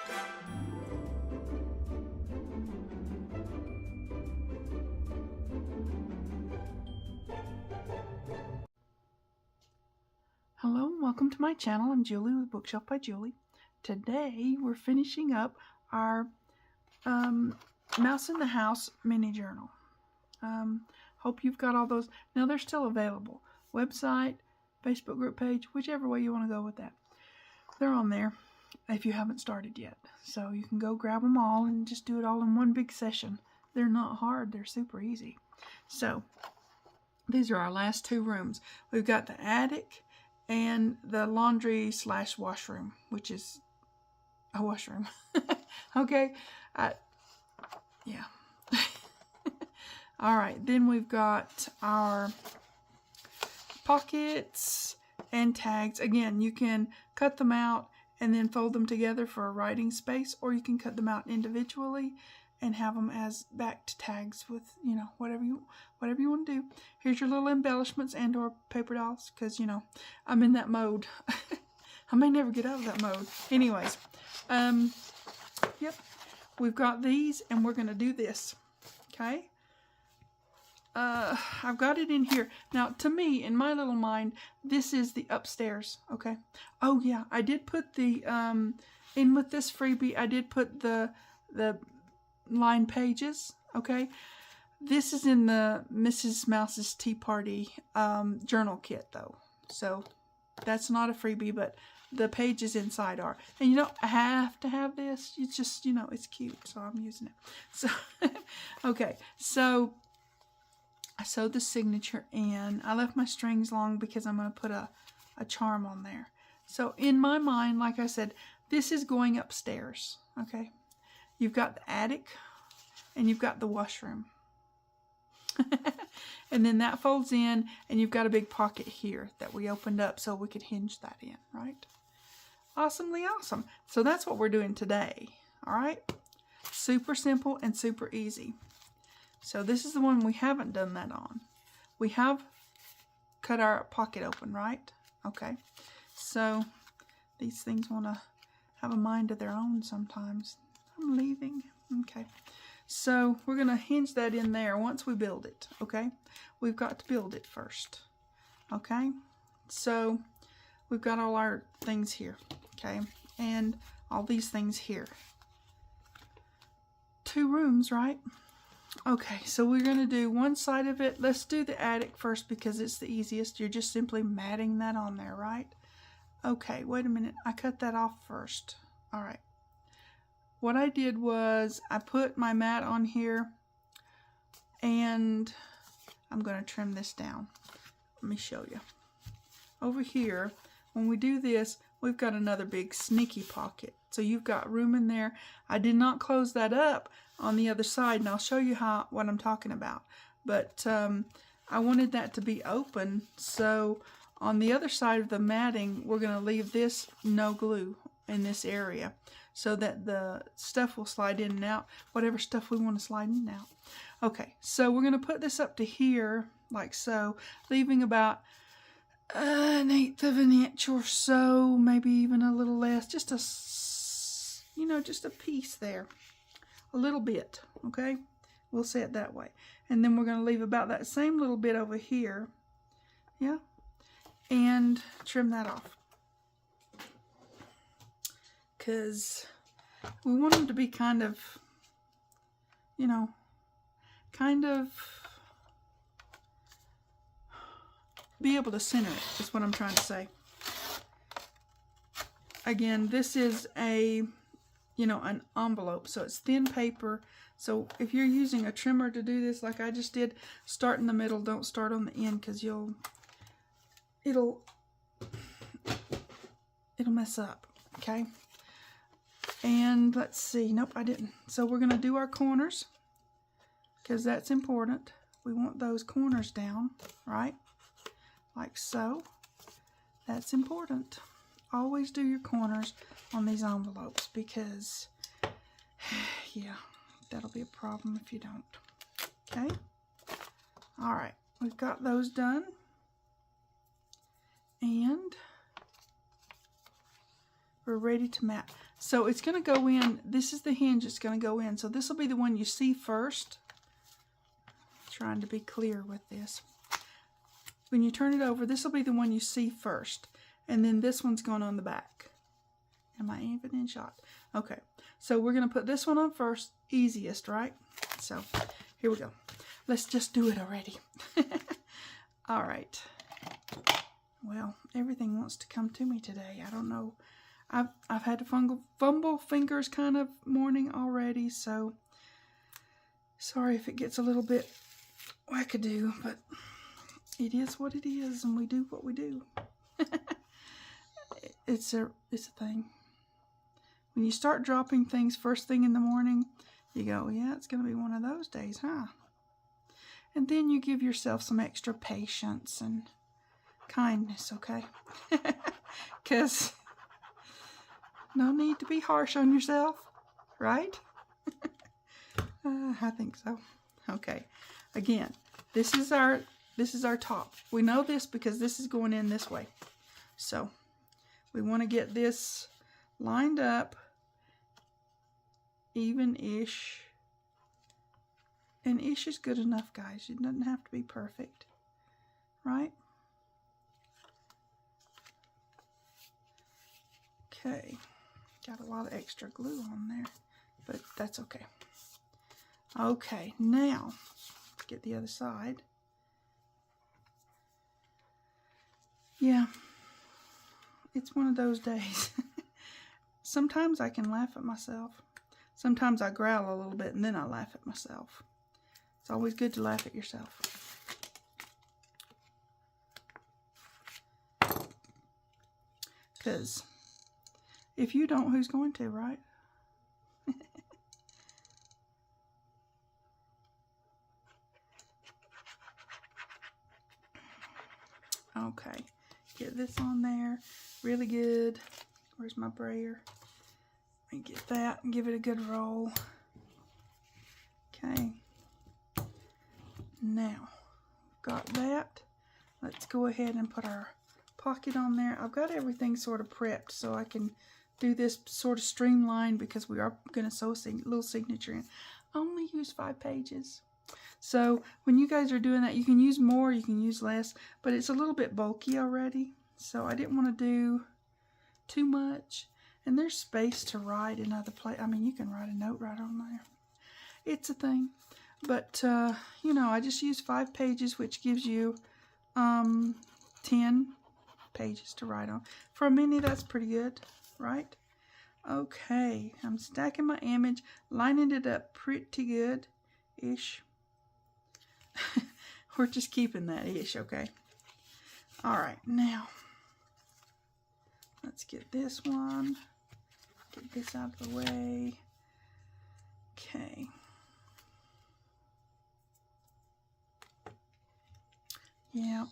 Hello and welcome to my channel. I'm Julie with Bookshelf by Julie. Today we're finishing up our Mouse in the House mini journal. Hope you've got all those. Now they're still available. Website, Facebook group page, whichever way you want to go with that. They're on there if you haven't started yet. So you can go grab them all and just do it all in one big session. They're not hard. They're super easy. So these are our last two rooms. We've got the attic and the laundry / washroom, which is a washroom. Okay. Yeah. All right. Then we've got our pockets and tags. Again, you can cut them out and then fold them together for a writing space, or you can cut them out individually and have them as backed tags with, you know, whatever you want to do. Here's your little embellishments and or paper dolls, because, you know, I'm in that mode. I may never get out of that mode. Anyways, yep, we've got these, and we're going to do this, okay? I've got it in here. Now, to me, in my little mind, this is the upstairs, okay? Oh, yeah, I did put the, in with this freebie, I did put the line pages, okay? This is in the Mrs. Mouse's Tea Party journal kit, though. So, that's not a freebie, but the pages inside are. And you don't have to have this. It's just, you know, it's cute, so I'm using it. So, okay, so I sewed the signature in. I left my strings long because I'm going to put a charm on there. So, in my mind, like I said, this is going upstairs, okay? You've got the attic and you've got the washroom. And then that folds in, and you've got a big pocket here that we opened up so we could hinge that in, right? Awesomely awesome. So that's what we're doing today, all right? Super simple and super easy. So this is the one we haven't done that on. We have cut our pocket open, right? Okay. So these things want to have a mind of their own sometimes. I'm leaving. Okay. So we're going to hinge that in there once we build it. Okay. We've got to build it first. Okay. So we've got all our things here. Okay. And all these things here. 2 rooms, right? Okay. So we're going to do one side of it. Let's do the attic first because it's the easiest. You're just simply matting that on there, right? Okay. Wait a minute. I cut that off first. All right. What I did was I put my mat on here, and I'm going to trim this down. Let me show you. Over here, when we do this, we've got another big sneaky pocket. So you've got room in there. I did not close that up on the other side, and I'll show you what I'm talking about. But I wanted that to be open, so on the other side of the matting, we're going to leave this no glue in this area, so that the stuff will slide in and out, whatever stuff we want to slide in and out. Okay, so we're going to put this up to here, like so, leaving about 1/8 of an inch or so, maybe even a little less, just a, you know, just a piece there, a little bit, okay? We'll say it that way. And then we're going to leave about that same little bit over here, yeah, and trim that off. Because we want them to be kind of, you know, kind of be able to center it, is what I'm trying to say. Again, this is a, you know, an envelope, so it's thin paper. So if you're using a trimmer to do this, like I just did, start in the middle, don't start on the end, because it'll mess up, okay? And let's see, nope, I didn't. So we're going to do our corners, because that's important. We want those corners down, right? Like so. That's important. Always do your corners on these envelopes, because, yeah, that'll be a problem if you don't. Okay? All right, we've got those done. And We're ready to mat. So it's going to go in. This is the hinge it's going to go in. So this will be the one you see first. Trying to be clear with this. When you turn it over, this will be the one you see first. And then this one's going on the back. Am I even in shot? Okay. So we're going to put this one on first. Easiest, right? So here we go. Let's just do it already. All right. Well, everything wants to come to me today. I don't know. I've had to fumble fingers kind of morning already, so sorry if it gets a little bit wackadoo, but it is what it is, and we do what we do. It's a thing. When you start dropping things first thing in the morning, you go, yeah, it's going to be one of those days, huh? And then you give yourself some extra patience and kindness, okay? Because no need to be harsh on yourself, right? I think so. Okay. Again, this is our top. We know this because this is going in this way. So we want to get this lined up even-ish. And ish is good enough, guys. It doesn't have to be perfect, right? Okay. Got a lot of extra glue on there, but that's okay. Okay, now get the other side. Yeah, it's one of those days. Sometimes I can laugh at myself. Sometimes I growl a little bit and then I laugh at myself. It's always good to laugh at yourself. Because if you don't, who's going to, right? Okay, get this on there really good. Where's my brayer? Let me get that and give it a good roll. Okay. Now, got that. Let's go ahead and put our pocket on there. I've got everything sort of prepped so I can do this sort of streamlined because we are going to sew a little signature in. I only use 5 pages. So when you guys are doing that, you can use more, you can use less, but it's a little bit bulky already. So I didn't want to do too much. And there's space to write in other places. I mean, you can write a note right on there. It's a thing. But, you know, I just use 5 pages, which gives you 10 pages to write on. For a mini, that's pretty good, right? Okay, I'm stacking my image, lining it up pretty good-ish. We're just keeping that ish, okay? All right, now, let's get this one. Get this out of the way. Okay. Yeah,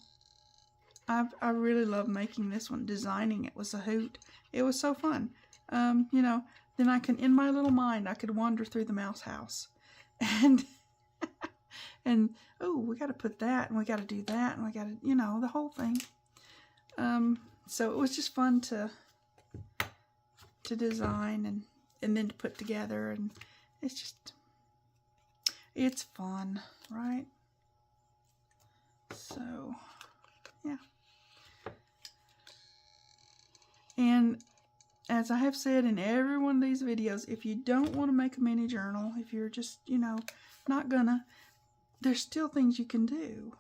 I really love making this one. Designing it was a hoot. It was so fun. You know, then I can, in my little mind, I could wander through the mouse house. And, oh, we got to put that, and we got to do that, and we got to, you know, the whole thing. So it was just fun to design and then to put together, and it's fun, right? So, yeah. And as I have said in every one of these videos, if you don't want to make a mini journal, if you're just, you know, not gonna, there's still things you can do.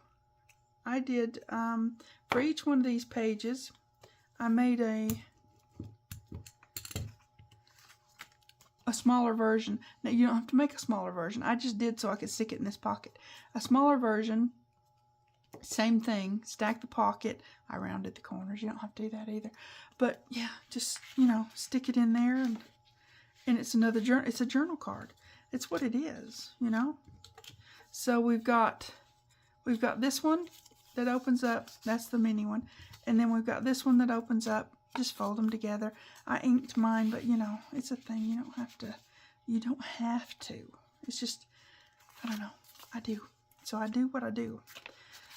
I did, for each one of these pages, I made a smaller version. Now, you don't have to make a smaller version. I just did so I could stick it in this pocket. A smaller version, same thing, stack the pocket. I rounded the corners. You don't have to do that either. But yeah, just, you know, stick it in there, and it's another journal. It's a journal card. It's what it is, you know. So we've got this one that opens up. That's the mini one. And then we've got this one that opens up. Just fold them together. I inked mine, but you know, it's a thing. You don't have to. You don't have to. It's just, I don't know. I do. So I do what I do.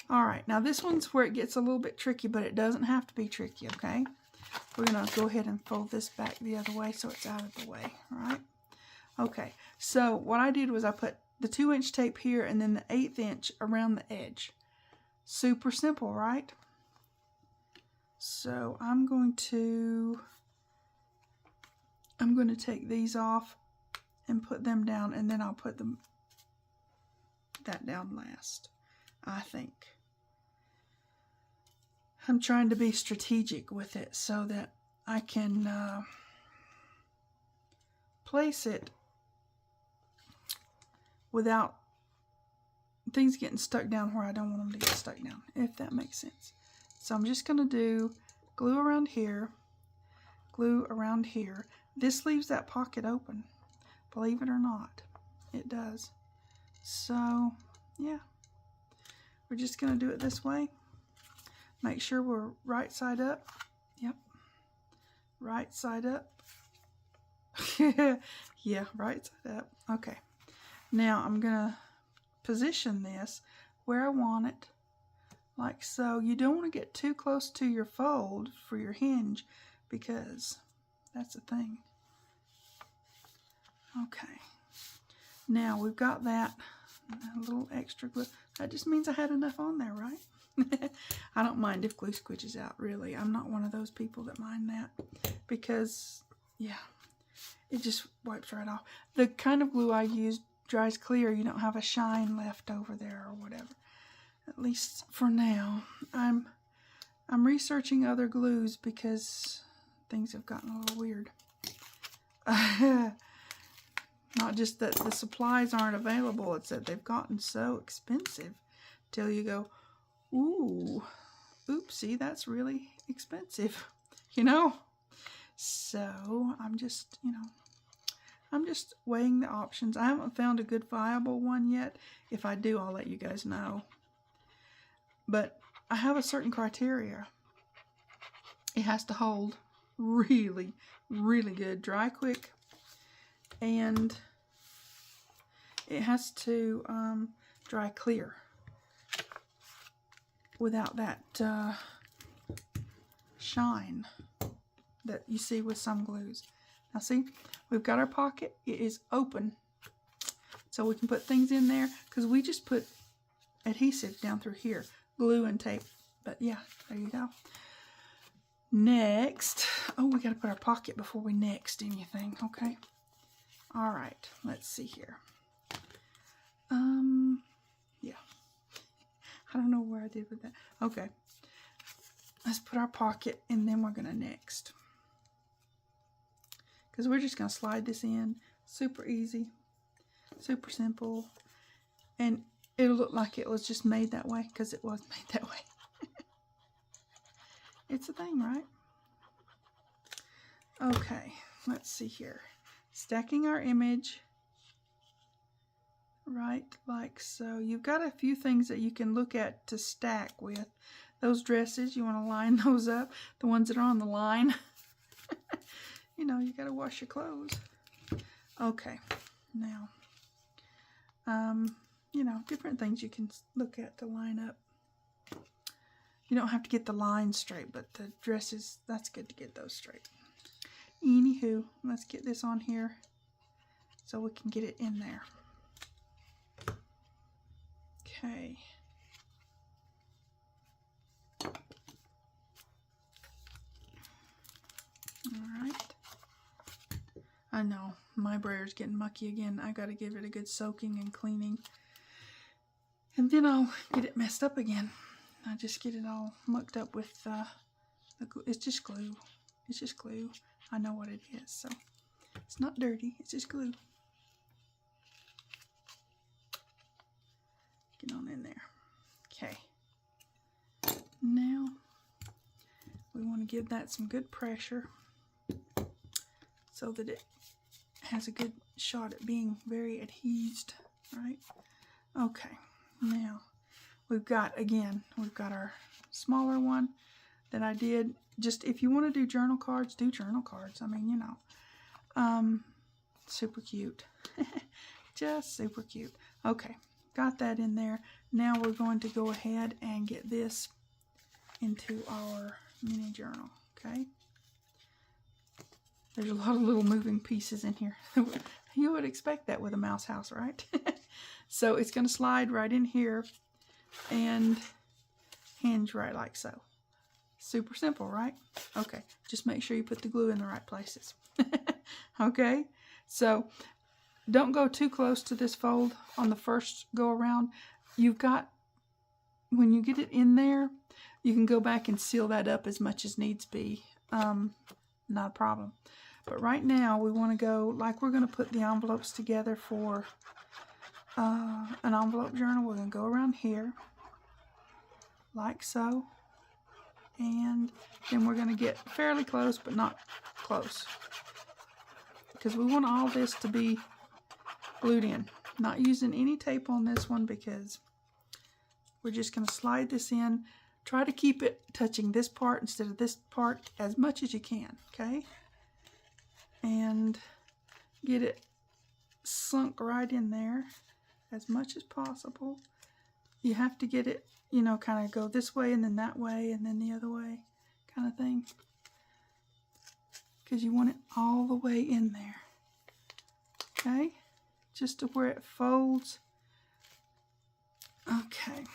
All right. Now this one's where it gets a little bit tricky, but it doesn't have to be tricky, okay? we're going to go ahead and fold this back the other way so it's out of the way, right? Okay, so what I did was I put the 2-inch tape here and then the 1/8 inch around the edge. Super simple, right? So I'm going to take these off and put them down, and then I'll put that down last, I think. I'm trying to be strategic with it so that I can place it without things getting stuck down where I don't want them to get stuck down, if that makes sense. So I'm just going to do glue around here, glue around here. This leaves that pocket open, believe it or not. It does. So, yeah. We're just going to do it this way. Make sure we're right side up. Yep. Right side up. Yeah, right side up. Okay. Now I'm going to position this where I want it, like so. You don't want to get too close to your fold for your hinge, because that's the thing. Okay. Now we've got that, a little extra glue. That just means I had enough on there, right? I don't mind if glue squidges out, really. I'm not one of those people that mind that, because, yeah, it just wipes right off. The kind of glue I use dries clear. You don't have a shine left over there or whatever. At least for now. I'm researching other glues because things have gotten a little weird. Not just that the supplies aren't available, it's that they've gotten so expensive till you go, ooh, oopsie, that's really expensive, you know? So I'm just, I'm just weighing the options. I haven't found a good viable one yet. If I do, I'll let you guys know. But I have a certain criteria. It has to hold really, really good, dry quick, and it has to dry clear without that shine that you see with some glues. Now see, we've got our pocket. It is open, so we can put things in there, because we just put adhesive down through here, glue and tape. But yeah, there you go. Next, oh, we got to put our pocket before we next anything, okay? All right, let's see here. Yeah, I don't know where I did with that. Okay, let's put our pocket, and then we're gonna next, because we're just gonna slide this in. Super easy, super simple, and it'll look like it was just made that way, because it was made that way. It's a thing, right? Okay, let's see here. Stacking our image right like so. You've got a few things that you can look at to stack with. Those dresses, you want to line those up. The ones that are on the line. You know, you got to wash your clothes. Okay, now, you know, different things you can look at to line up. You don't have to get the lines straight, but the dresses, that's good to get those straight. Anywho, let's get this on here so we can get it in there. Okay. Alright. I know, my brayer's getting mucky again. I gotta give it a good soaking and cleaning. And then I'll get it messed up again. I just get it all mucked up with the glue. It's just glue. It's just glue. I know what it is, so it's not dirty. It's just glue. Get on in there. Okay. Now we want to give that some good pressure so that it has a good shot at being very adhesed, right? Okay. Now we've got, again, we've got our smaller one that I did. Just, if you want to do journal cards, do journal cards. I mean, you know. Super cute. Just super cute. Okay, got that in there. Now we're going to go ahead and get this into our mini journal, okay? There's a lot of little moving pieces in here. You would expect that with a mouse house, right? So it's going to slide right in here and hinge right like so. Super simple, right? Okay, just make sure you put the glue in the right places. Okay, so don't go too close to this fold on the first go around. You've got, when you get it in there, you can go back and seal that up as much as needs be. Not a problem. But right now we want to go, like we're going to put the envelopes together for an envelope journal. We're going to go around here like so, and then we're going to get fairly close but not close, because we want all this to be glued in. Not using any tape on this one because we're just going to slide this in. Try to keep it touching this part instead of this part as much as you can, okay? And get it sunk right in there as much as possible. You have to get it, you know, kind of go this way and then that way and then the other way kind of thing, because you want it all the way in there, okay? Just to where it folds. Okay.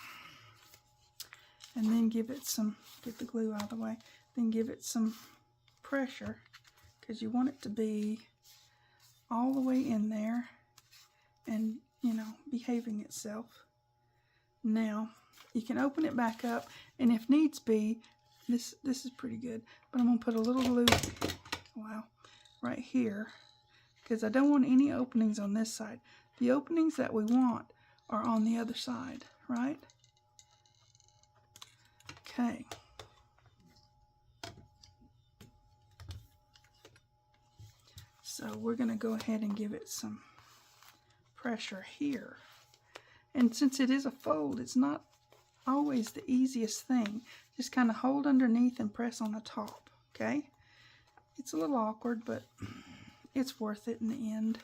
And then give it some, get the glue out of the way, then give it some pressure, because you want it to be all the way in there and, you know, behaving itself. Now, you can open it back up, and if needs be, this is pretty good, but I'm going to put a little glue, wow, right here, because I don't want any openings on this side. The openings that we want are on the other side, right? Okay. So we're going to go ahead and give it some pressure here. And since it is a fold, it's not always the easiest thing. Just kind of hold underneath and press on the top, okay? It's a little awkward, but it's worth it in the end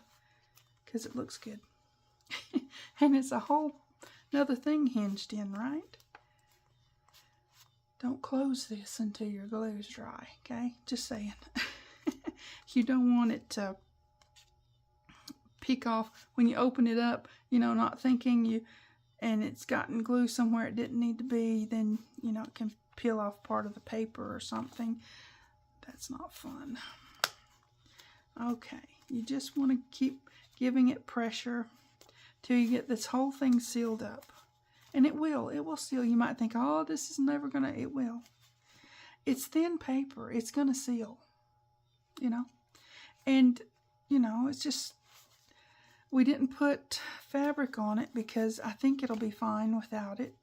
because it looks good. And it's a whole another thing hinged in, right? Don't close this until your glue is dry, okay? Just saying. You don't want it to peek off when you open it up, you know, not thinking and it's gotten glue somewhere it didn't need to be, then, you know, it can peel off part of the paper or something. That's not fun. Okay, you just want to keep giving it pressure till you get this whole thing sealed up. And it will seal. You might think, oh, this is never gonna, it will. It's thin paper, it's gonna seal, you know. And, you know, it's just, we didn't put fabric on it because I think it'll be fine without it.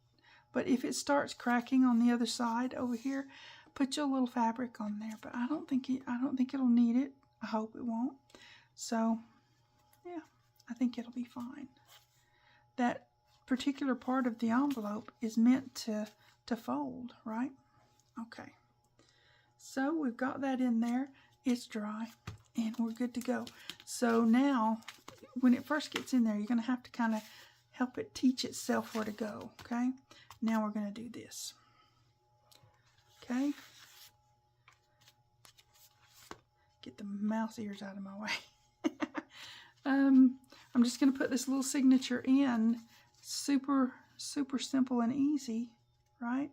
But if it starts cracking on the other side over here, put your little fabric on there. But I don't think it'll need it. I hope it won't. So, yeah, I think it'll be fine. That particular part of the envelope is meant to fold, right? Okay. So we've got that in there. It's dry and we're good to go. So now when it first gets in there, you're going to have to kind of help it teach itself where to go, okay? Now we're going to do this. Okay? Get the mouse ears out of my way. I'm just going to put this little signature in. Super simple and easy, right?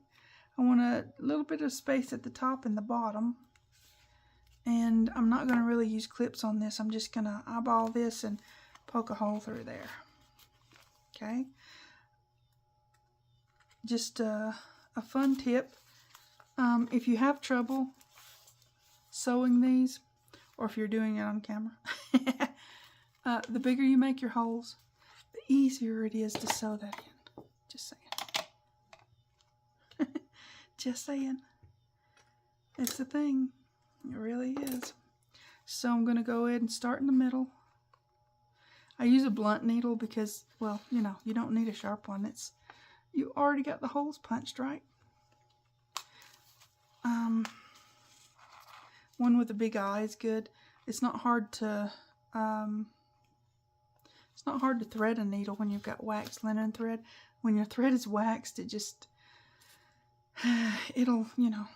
I want a little bit of space at the top and the bottom. And I'm not going to really use clips on this. I'm just going to eyeball this and poke a hole through there. Okay? Just a fun tip. If you have trouble sewing these, or if you're doing it on camera, the bigger you make your holes, the easier it is to sew that in. Just saying. Just saying. It's a thing. It really is. So I'm going to go ahead and start in the middle. I use a blunt needle because, well, you know, you don't need a sharp one. You already got the holes punched, right? One with a big eye is good. It's not hard to thread a needle when you've got waxed linen thread. When your thread is waxed, it just it'll, you know,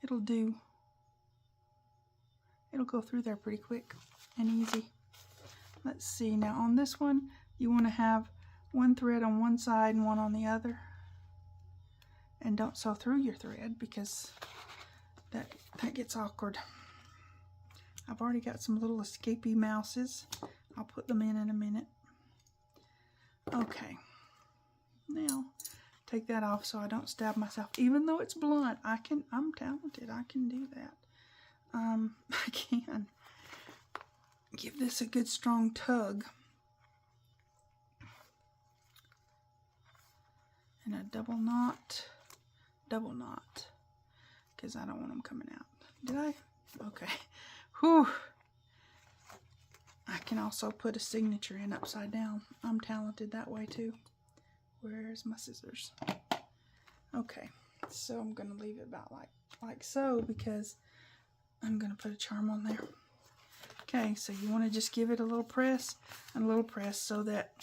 it'll do it'll go through there pretty quick and easy. Let's see, now on this one, you want to have one thread on one side and one on the other. And don't sew through your thread because that gets awkward. I've already got some little escapee mouses. I'll put them in a minute. Okay. Now, take that off so I don't stab myself. Even though it's blunt, I'm talented. I can do that. I can give this a good strong tug. And a double knot, because I don't want them coming out. Did I? Okay. Whew. I can also put a signature in upside down. I'm talented that way too. Where's my scissors? Okay, so I'm going to leave it about like so, because I'm going to put a charm on there. Okay, so you want to just give it a little press and a little press so that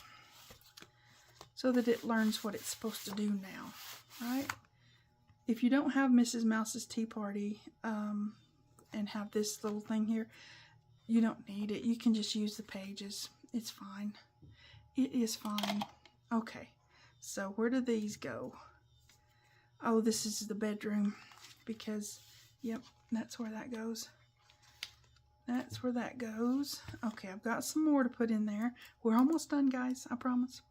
it learns what it's supposed to do now, right? If you don't have Mrs. Mouse's Tea Party and have this little thing here, you don't need it. You can just use the pages. It's fine. It is fine. Okay, so where do these go? Oh, this is the bedroom because, yep, that's where that goes. That's where that goes. Okay, I've got some more to put in there. We're almost done, guys, I promise.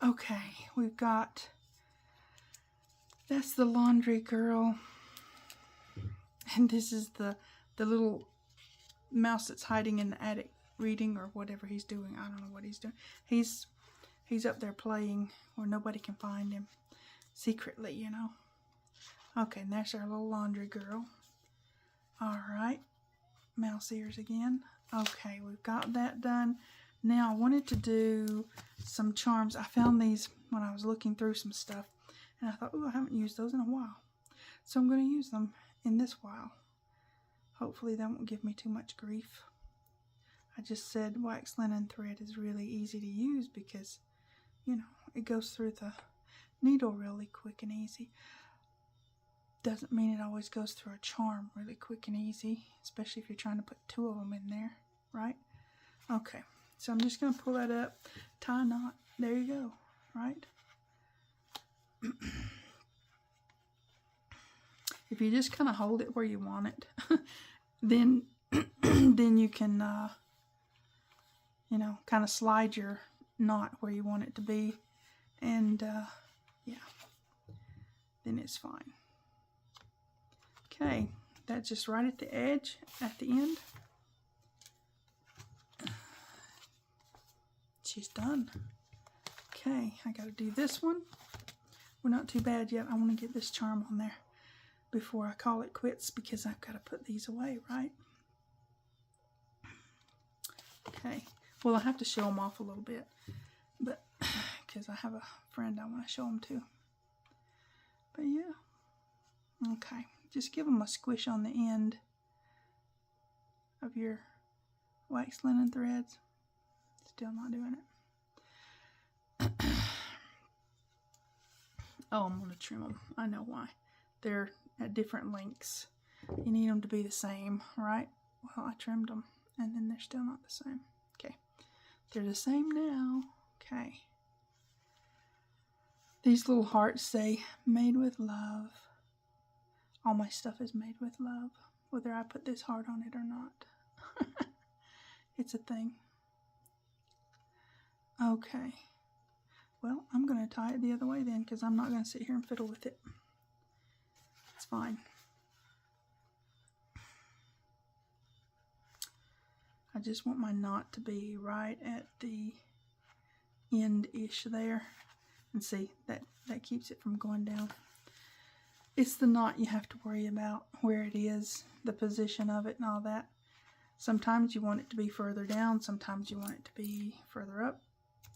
Okay, we've got, that's the laundry girl, and this is the little mouse that's hiding in the attic reading or whatever he's doing. I don't know what he's doing. He's up there playing where nobody can find him, secretly, you know. Okay, and there's our little laundry girl. Alright, mouse ears again. Okay, we've got that done. Now, I wanted to do some charms. I found these when I was looking through some stuff. And I thought, oh, I haven't used those in a while. So I'm going to use them in this while. Hopefully that won't give me too much grief. I just said wax linen thread is really easy to use because, you know, it goes through the needle really quick and easy. Doesn't mean it always goes through a charm really quick and easy. Especially if you're trying to put two of them in there, right? Okay. So I'm just going to pull that up, tie a knot. There you go, right? If you just kind of hold it where you want it, then you can, you know, kind of slide your knot where you want it to be, and yeah, then it's fine. Okay, that's just right at the edge, at the end. She's done. Okay, I gotta do this one. We're not too bad yet. I want to get this charm on there before I call it quits because I've got to put these away, right? Okay, well, I have to show them off a little bit, but because I have a friend I want to show them to. But yeah, okay, just give them a squish on the end of your wax linen threads. Still not doing it. Oh, I'm going to trim them. I know why. They're at different lengths. You need them to be the same, right? Well, I trimmed them, and then they're still not the same. Okay. They're the same now. Okay. These little hearts say, made with love. All my stuff is made with love, whether I put this heart on it or not. It's a thing. Okay, well, I'm going to tie it the other way then because I'm not going to sit here and fiddle with it. It's fine. I just want my knot to be right at the end-ish there. And see, that keeps it from going down. It's the knot you have to worry about, where it is, the position of it and all that. Sometimes you want it to be further down, sometimes you want it to be further up.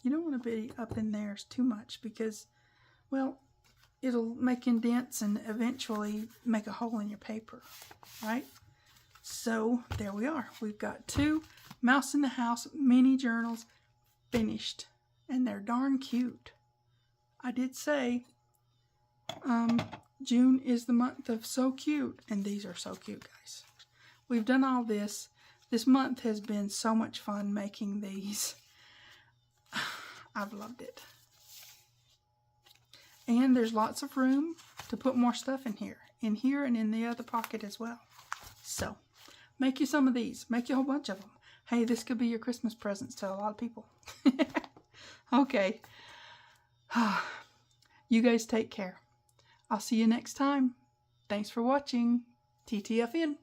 You don't want to be up in there too much because, well, it'll make indents and eventually make a hole in your paper, right? So, there we are. We've got 2 Mouse in the House mini journals finished. And they're darn cute. I did say June is the month of so cute. And these are so cute, guys. we've done all this. This month has been so much fun making these. I've loved it. And there's lots of room to put more stuff in here and in the other pocket as well. So make you some of these. Make you a whole bunch of them. Hey, this could be your Christmas presents to a lot of people. Okay. You guys take care. I'll see you next time. Thanks for watching. TTFN.